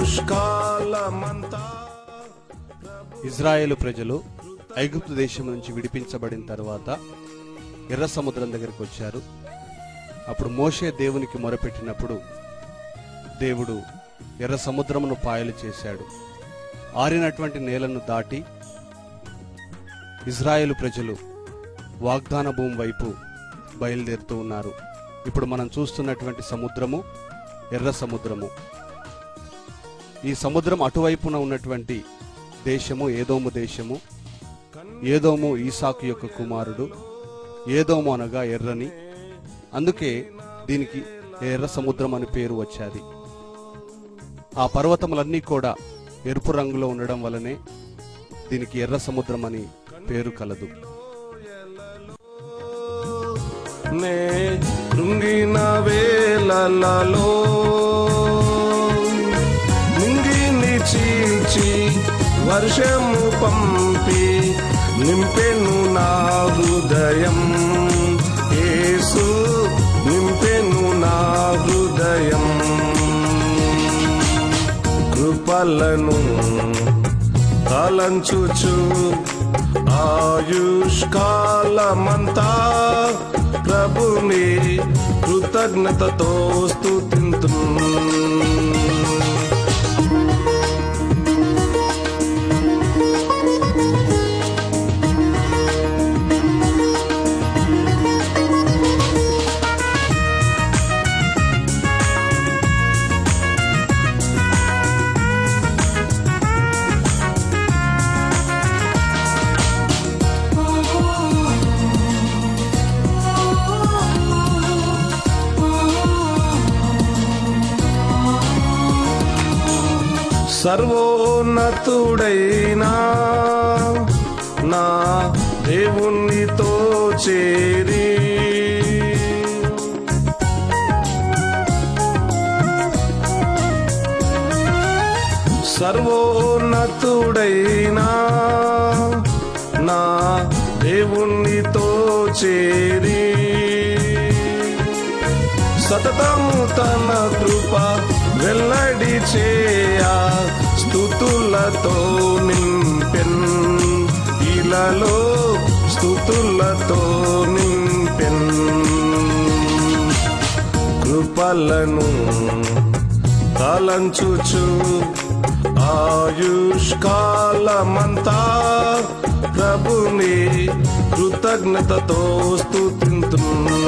ఆయుష్కాలమంతా. ఇజ్రాయేలు ప్రజలు ఐగుప్తు దేశం నుంచి విడిపించబడిన తర్వాత ఎర్ర సముద్రం దగ్గరికి వచ్చారు. అప్పుడు మోషే దేవునికి మొరపెట్టినప్పుడు దేవుడు ఎర్ర సముద్రమును పాయలు చేశాడు. ఆరినటువంటి నేలను దాటి ఇజ్రాయేలు ప్రజలు వాగ్దాన భూమి వైపు బయలుదేరుతూ ఉన్నారు. ఇప్పుడు మనం చూస్తున్నటువంటి సముద్రము ఎర్ర సముద్రము. ఈ సముద్రం అటువైపున ఉన్నటువంటి దేశము ఏదోము దేశము. ఏదోము ఈసాకు యొక్క కుమారుడు. ఏదోము అనగా ఎర్రని, అందుకే దీనికి ఎర్ర సముద్రం అని పేరు వచ్చాది. ఆ పర్వతములన్నీ కూడా ఎరుపు రంగులో ఉండడం వలనే దీనికి ఎర్ర సముద్రం అని పేరు కలదు. నే కృంగిన వేళలలో నింగిని చీల్చి వర్షము పంపి నింపెను నా హృదయం. యేసు నింపెను నా హృదయం. కృపలను తలంచుచు ఆయుష్కాలమంతా ప్రభుని కృతజ్ఞతతో స్తుతింతును. సర్వోన్నతుడైనా నా దేవునితో చేరి సర్వోన్నతుడైనా నా దేవునితో చేరి సతతము తన కృప వెల్లడి చేయా స్తుతులతో నింపెన్. ఇలలో స్తుతులతో నింపెన్. కృపలను తలంచుచు ఆయుష్కాలమంతా ప్రభుని కృతజ్ఞతతో స్తుతింతును.